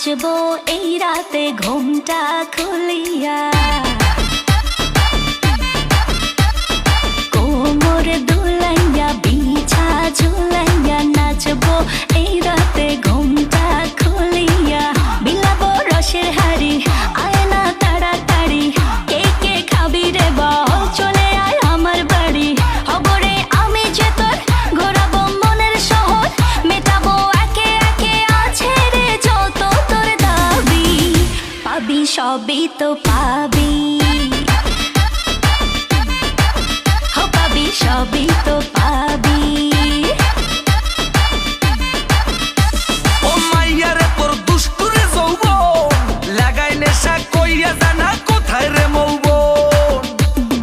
নাচবো এই রাতে ঘুমটা খুলিয়া, কোমর দুলাইয়া বিছা ঝুলাইয়া নাচবো এই রাতে ঘুমটা খুলিয়া। বিলাবো রসের হাড়ি আয় না তাড়াতাড়ি, কে কে খাবি রে বল চলে আয় আমার বাড়ি। হবরে আমি যে তোর ঘোরাবো মনের শহর, মেটাবো একে একে আছে রে যত তোর দাবি। পাবি সবই তো পাবি, পাবি সবই তো পাবি। ও মাইয়া রে তোর দুষ্টুরে যৌবন, লাগাই নেশা কইয়া জানা কোথায় রে মৌবন।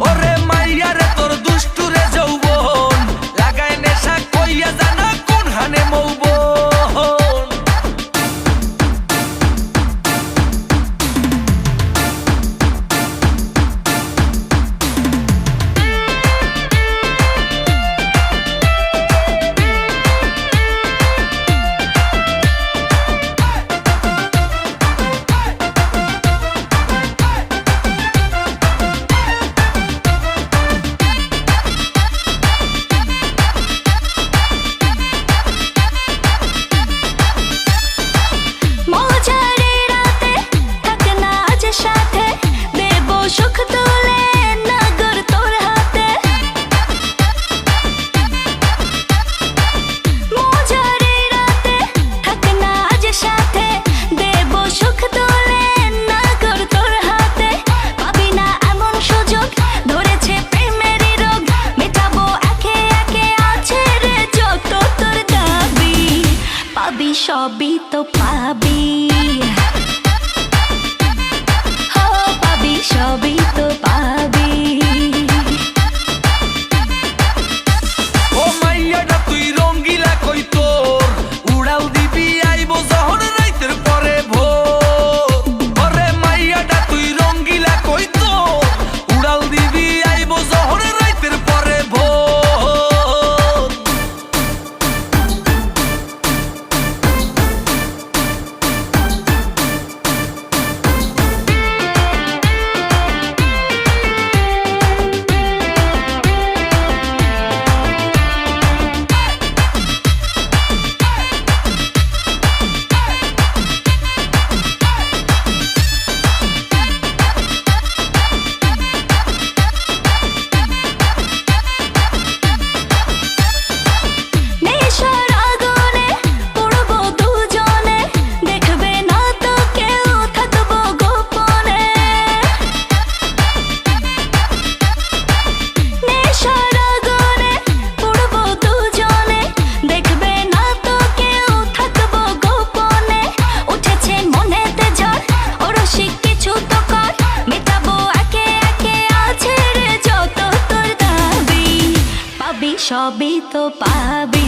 ওরে মাইয়া রে তোর দুষ্টুরে যৌবন, লাগাই নেশা কইয়া জানা কোন হানে মৌবন। সুখ তুলে নগর তোর হাতে, মজারে রাতে থাক না আজ সাথে, দেব সুখ তুলে নগর তোর হাতে। পাবি না এমন সুযোগ, ধরেছে প্রেমেরই রোগ, মেটাবো একে একে আছে রে যত তোর দাবি। পাবি সবই তো পাবি, সবই তো পাবি। ও মাইয়াটা তুই রঙ্গিলা কই তোর, উড়াল দিবি আইবো যখন রাইতের পরে ভোর। ওরে মাইয়াটা তুই রঙ্গিলা কই তোর, উড়াল দিবি আইবো যখন রাইতের পরে ভোর। সবই তো পাবি।